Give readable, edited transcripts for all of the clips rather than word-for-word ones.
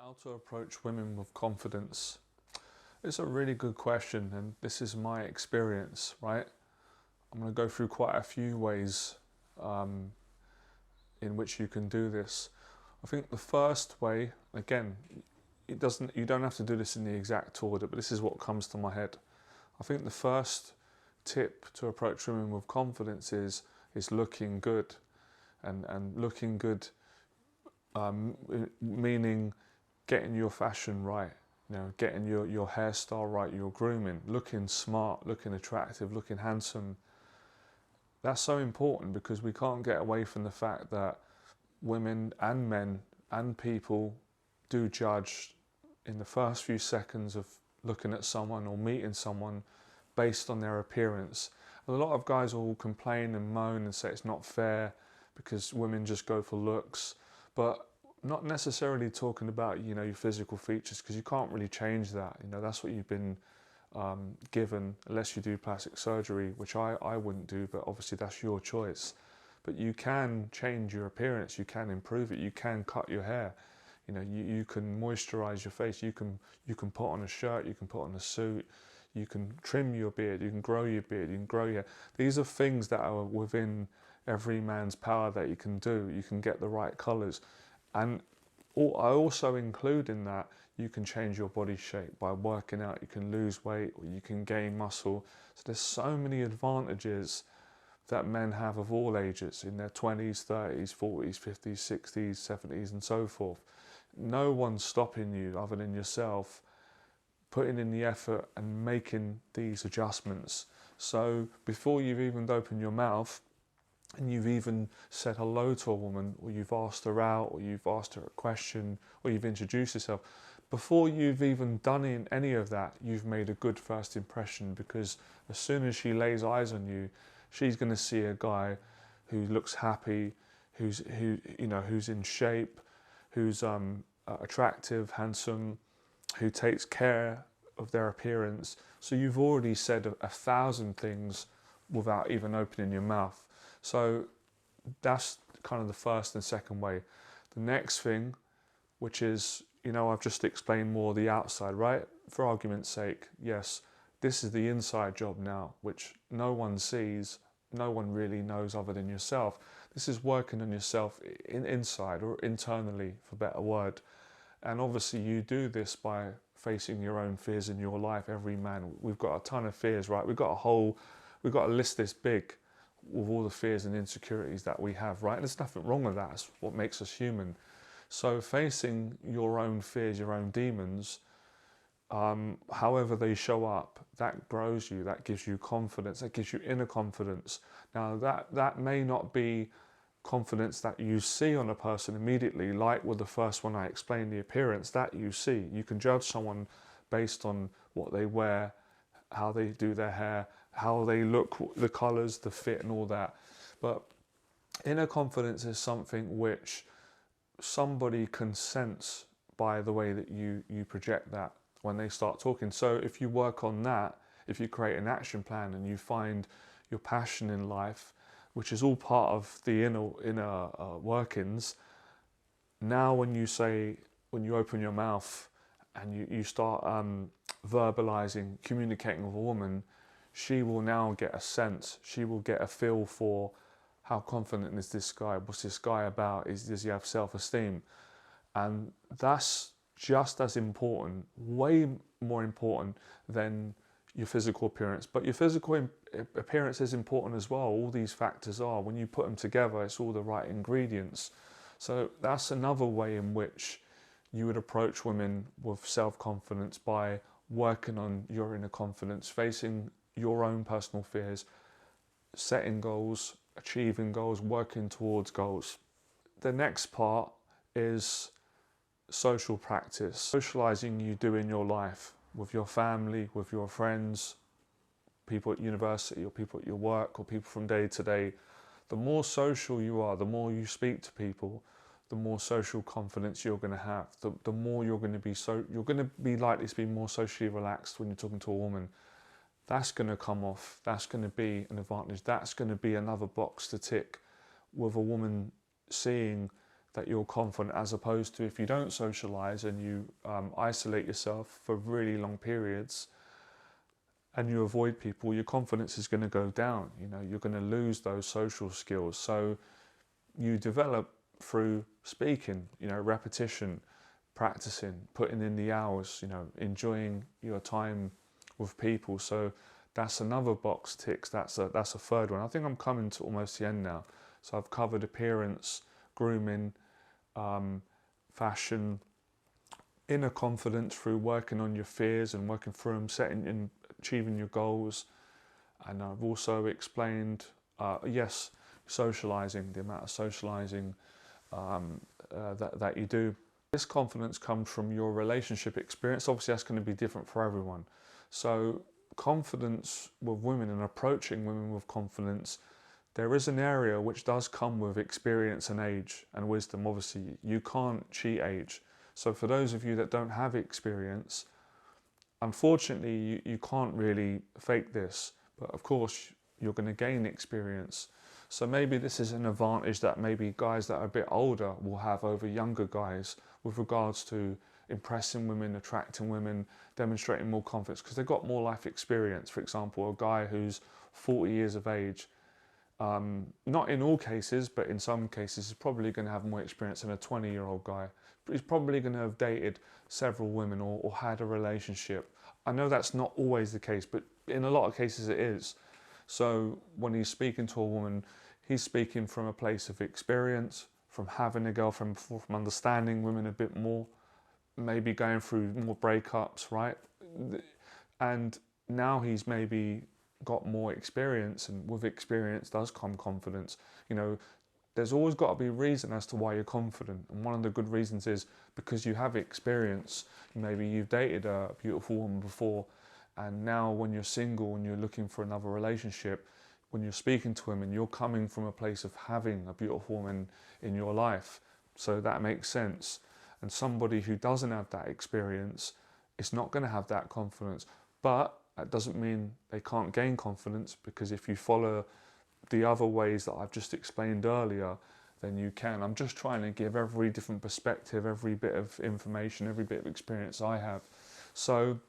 How to approach women with confidence? It's a really good question, and this is my experience, right? I'm going to go through quite a few ways in which you can do this. I think the first way, again, you don't have to do this in the exact order, but this is what comes to my head. I think the first tip to approach women with confidence is looking good, and looking good meaning getting your fashion right, getting your hairstyle right, your grooming, looking smart, looking attractive, looking handsome. That's so important because we can't get away from the fact that women and men and people do judge in the first few seconds of looking at someone or meeting someone based on their appearance. And a lot of guys will complain and moan and say it's not fair because women just go for looks, but not necessarily talking about your physical features, because you can't really change that. That's what you've been given, unless you do plastic surgery, which I wouldn't do, but obviously that's your choice. But you can change your appearance, you can improve it, you can cut your hair, you can moisturize your face, you can put on a shirt, you can put on a suit, you can trim your beard, you can grow your beard, you can grow your hair. These are things that are within every man's power that you can do. You can get the right colors. And I also include in that, you can change your body shape by working out. You can lose weight or you can gain muscle. So there's so many advantages that men have of all ages, in their 20s, 30s, 40s, 50s, 60s, 70s and so forth. No one's stopping you other than yourself putting in the effort and making these adjustments. So before you've even opened your mouth, and you've even said hello to a woman, or you've asked her out, or you've asked her a question, or you've introduced yourself, before you've even done any of that, you've made a good first impression, because as soon as she lays eyes on you, she's going to see a guy who looks happy, who's in shape, who's attractive, handsome, who takes care of their appearance. So you've already said 1,000 things without even opening your mouth. So that's kind of the first and second way. The next thing, which is, I've just explained more the outside, right? For argument's sake, yes, this is the inside job now, which no one sees, no one really knows other than yourself. This is working on yourself inside, or internally, for a better word. And obviously you do this by facing your own fears in your life. Every man, we've got a ton of fears, right? We've got a list this big with all the fears and insecurities that we have, right? And there's nothing wrong with that. It's what makes us human. So facing your own fears, your own demons, however they show up, that grows you, that gives you confidence, that gives you inner confidence. Now that may not be confidence that you see on a person immediately, like with the first one I explained, the appearance that you see. You can judge someone based on what they wear, how they do their hair, how they look, the colours, the fit and all that. But inner confidence is something which somebody can sense by the way that you project that when they start talking. So if you work on that, if you create an action plan and you find your passion in life, which is all part of the inner workings, now when you open your mouth and you start verbalizing, communicating with a woman, she will now get a sense, she will get a feel for how confident is this guy, what's this guy about, does he have self-esteem? And that's just as important, way more important than your physical appearance. But your physical appearance is important as well. All these factors are, when you put them together, it's all the right ingredients. So that's another way in which you would approach women with self-confidence, by working on your inner confidence, facing your own personal fears, setting goals, achieving goals, working towards goals. The next part is social practice. Socializing you do in your life, with your family, with your friends, people at university, or people at your work, or people from day to day. The more social you are, the more you speak to people, the more social confidence you're going to have. The more you're going to be likely to be more socially relaxed when you're talking to a woman. That's going to come off. That's going to be an advantage. That's going to be another box to tick with a woman seeing that you're confident, as opposed to if you don't socialize and you isolate yourself for really long periods and you avoid people, your confidence is going to go down. You know, you're going to lose those social skills. So you develop through speaking, you know, repetition, practicing, putting in the hours, you know, enjoying your time with people. So that's another box ticks. That's a third one. I think I'm coming to almost the end now. So I've covered appearance, grooming, fashion, inner confidence through working on your fears and working through them, setting and achieving your goals. And I've also explained, yes, socializing, the amount of socializing that you do. This confidence comes from your relationship experience. Obviously, that's going to be different for everyone. So confidence with women and approaching women with confidence, there is an area which does come with experience and age and wisdom. Obviously, you can't cheat age. So for those of you that don't have experience, unfortunately, you can't really fake this. But of course, you're going to gain experience. So maybe this is an advantage that maybe guys that are a bit older will have over younger guys with regards to impressing women, attracting women, demonstrating more confidence, because they've got more life experience. For example, a guy who's 40 years of age, not in all cases, but in some cases, is probably going to have more experience than a 20-year-old guy. He's probably going to have dated several women or had a relationship. I know that's not always the case, but in a lot of cases it is. So when he's speaking to a woman, he's speaking from a place of experience, from having a girlfriend before, from understanding women a bit more, maybe going through more breakups, right? And now he's maybe got more experience, and with experience does come confidence. You know, there's always got to be a reason as to why you're confident. And one of the good reasons is because you have experience. Maybe you've dated a beautiful woman before, and now when you're single and you're looking for another relationship, when you're speaking to women, you're coming from a place of having a beautiful woman in your life. So that makes sense. And somebody who doesn't have that experience is not going to have that confidence. But that doesn't mean they can't gain confidence, because if you follow the other ways that I've just explained earlier, then you can. I'm just trying to give every different perspective, every bit of information, every bit of experience I have. So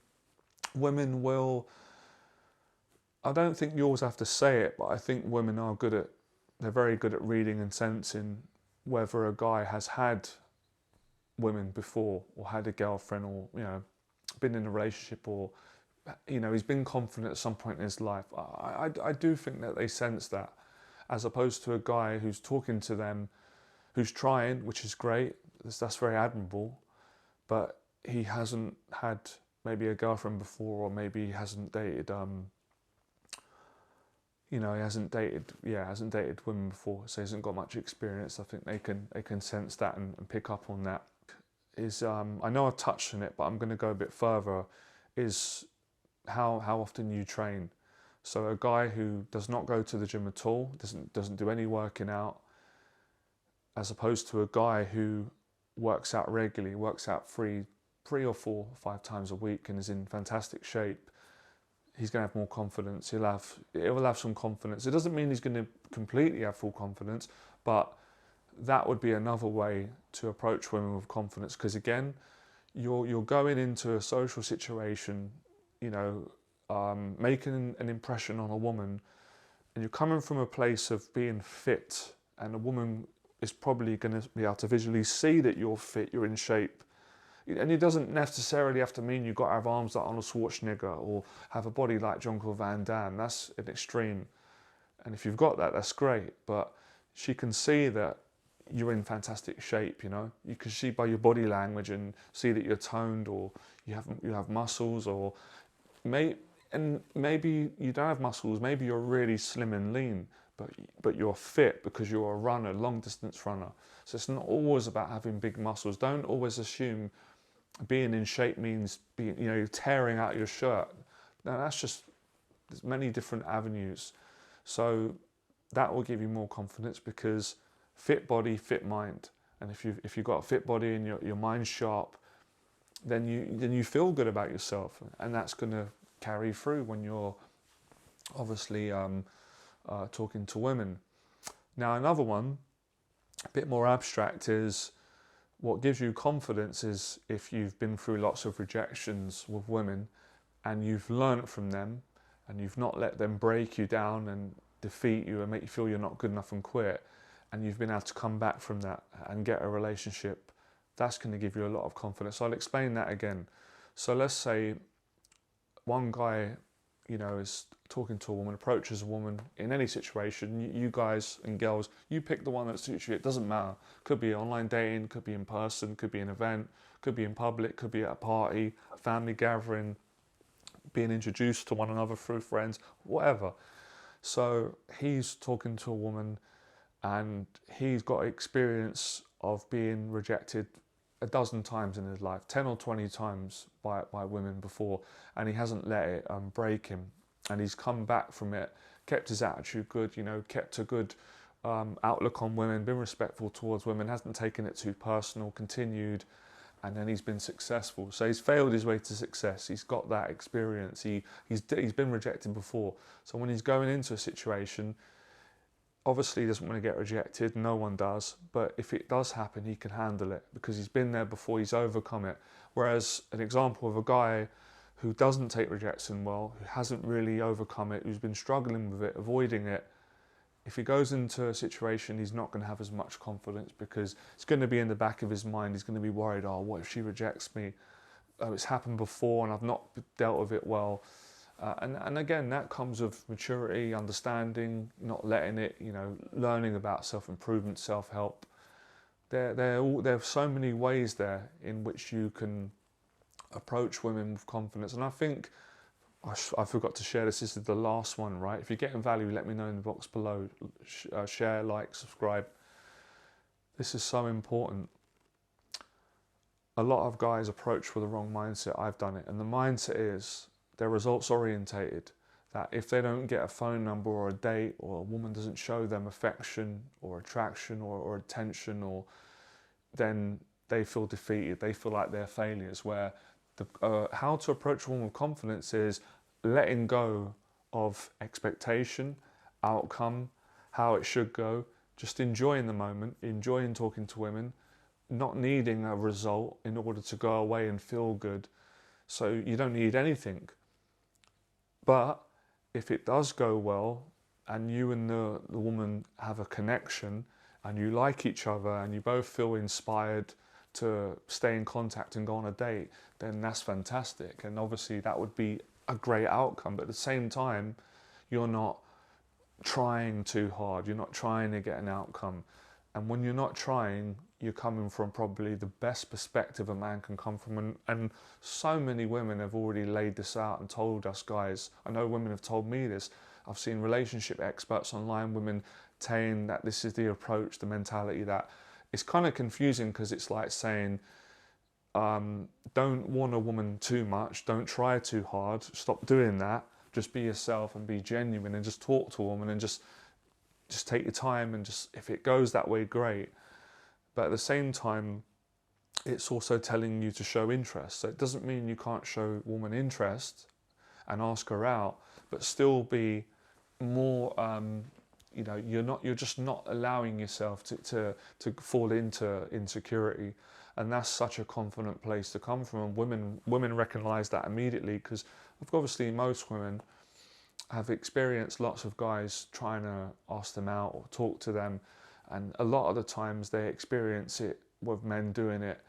women will, I don't think you always have to say it, but I think women are they're very good at reading and sensing whether a guy has had women before, or had a girlfriend, or, you know, been in a relationship, or, you know, he's been confident at some point in his life. I do think that they sense that, as opposed to a guy who's talking to them, who's trying, which is great, that's very admirable, but he hasn't had maybe a girlfriend before, or maybe he hasn't dated, you know, he hasn't dated women before, so he hasn't got much experience. I think they can sense that and pick up on that. I know I've touched on it, but I'm going to go a bit further, is how often you train. So a guy who does not go to the gym at all, doesn't do any working out, as opposed to a guy who works out regularly, works out three or 4 or 5 times a week and is in fantastic shape, he's going to have more confidence. He'll have some confidence. It doesn't mean he's going to completely have full confidence, but that would be another way to approach women with confidence. Because again, you're going into a social situation, you know, making an impression on a woman, and you're coming from a place of being fit, and a woman is probably going to be able to visually see that you're fit, you're in shape. And it doesn't necessarily have to mean you've got to have arms like Arnold Schwarzenegger or have a body like Jean-Claude Van Damme. That's an extreme. And if you've got that, that's great. But she can see that you're in fantastic shape, you know. You can see by your body language and see that you're toned, or you have muscles, or maybe you don't have muscles. Maybe you're really slim and lean, but you're fit because you're a runner, long distance runner. So it's not always about having big muscles. Don't always assume being in shape means being, you know, tearing out your shirt. No, there's many different avenues. So that will give you more confidence, because fit body, fit mind. And if you've got a fit body and your mind's sharp, then you feel good about yourself, and that's going to carry through when you're obviously talking to women. Now another one bit more abstract is what gives you confidence is if you've been through lots of rejections with women and you've learned from them and you've not let them break you down and defeat you and make you feel you're not good enough and quit, and you've been able to come back from that and get a relationship, that's going to give you a lot of confidence. So I'll explain that again. So let's say one guy, is talking to a woman, approaches a woman in any situation. You guys and girls, you pick the one that suits you. It doesn't matter. Could be online dating, could be in person, could be an event, could be in public, could be at a party, a family gathering, being introduced to one another through friends, whatever. So he's talking to a woman and he's got experience of being rejected a dozen times in his life, 10 or 20 times by women before, and he hasn't let it break him. And he's come back from it, kept his attitude good, kept a good outlook on women, been respectful towards women, hasn't taken it too personal, continued, and then he's been successful. So he's failed his way to success. He's got that experience. He's been rejected before. So when he's going into a situation, obviously he doesn't want to get rejected, no one does, but if it does happen, he can handle it because he's been there before, he's overcome it. Whereas an example of a guy who doesn't take rejection well, who hasn't really overcome it, who's been struggling with it, avoiding it, if he goes into a situation, he's not going to have as much confidence because it's going to be in the back of his mind. He's going to be worried, oh, what if she rejects me? It's happened before and I've not dealt with it well. And again, that comes with maturity, understanding, not letting it, learning about self-improvement, self-help. There are so many ways there in which you can approach women with confidence. And I think, I forgot to share this is the last one, right? If you're getting value, let me know in the box below. Share, like, subscribe. This is so important. A lot of guys approach with the wrong mindset. I've done it. And the mindset is, they're results orientated, that if they don't get a phone number or a date, or a woman doesn't show them affection or attraction or attention, then they feel defeated. They feel like they're failures. Where how to approach a woman with confidence is letting go of expectation, outcome, how it should go, just enjoying the moment, enjoying talking to women, not needing a result in order to go away and feel good. So you don't need anything. But if it does go well and you and the woman have a connection and you like each other and you both feel inspired to stay in contact and go on a date, then that's fantastic. And obviously that would be a great outcome. But at the same time, you're not trying too hard. You're not trying to get an outcome. And when you're not trying, you're coming from probably the best perspective a man can come from. And so many women have already laid this out and told us, guys. I know women have told me this. I've seen relationship experts online, women saying that this is the approach, the mentality, that it's kind of confusing because it's like saying, don't want a woman too much, don't try too hard, stop doing that, just be yourself and be genuine and just talk to a woman and just take your time, and just, if it goes that way, great. But at the same time, it's also telling you to show interest. So it doesn't mean you can't show a woman interest and ask her out, but still be more, you're just not allowing yourself to fall into insecurity. And that's such a confident place to come from. And women recognize that immediately, because obviously most women have experienced lots of guys trying to ask them out or talk to them, and a lot of the times they experience it with men doing it,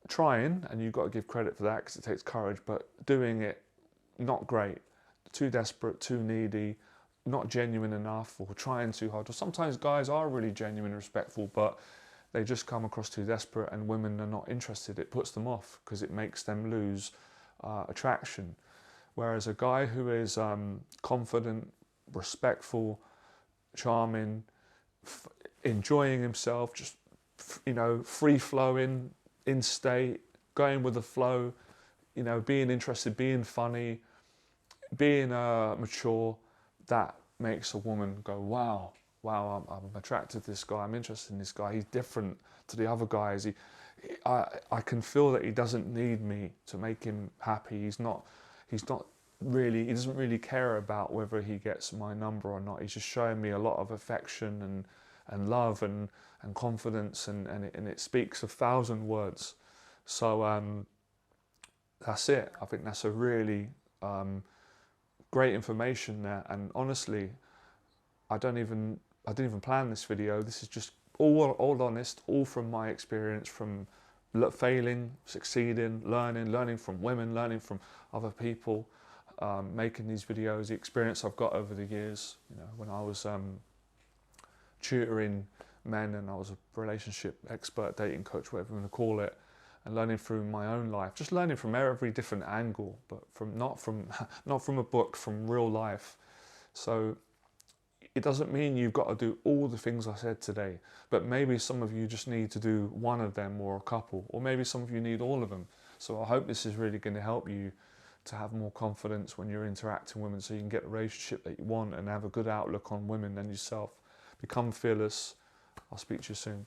trying, and you've got to give credit for that because it takes courage, but doing it not great, too desperate, too needy, not genuine enough, or trying too hard. Or sometimes guys are really genuine and respectful, but they just come across too desperate and women are not interested. It puts them off because it makes them lose attraction. Whereas a guy who is confident, respectful, charming, enjoying himself, just, free-flowing, in state, going with the flow, being interested, being funny, being mature, that makes a woman go, wow, I'm attracted to this guy, I'm interested in this guy, he's different to the other guys. I can feel that he doesn't need me to make him happy. He doesn't really care about whether he gets my number or not. He's just showing me a lot of affection love and confidence, and it speaks 1,000 words. So that's it. I think that's a really great information there. And honestly, I didn't even plan this video. This is just all honest, all from my experience, from failing, succeeding, learning from women, learning from other people, making these videos, the experience I've got over the years. You know, when I was tutoring men, and I was a relationship expert, dating coach, whatever you want to call it, and learning through my own life, just learning from every different angle, but not from a book, from real life. So it doesn't mean you've got to do all the things I said today, but maybe some of you just need to do one of them, or a couple, or maybe some of you need all of them. So I hope this is really going to help you to have more confidence when you're interacting with women, so you can get the relationship that you want and have a good outlook on women and yourself. Become fearless. I'll speak to you soon.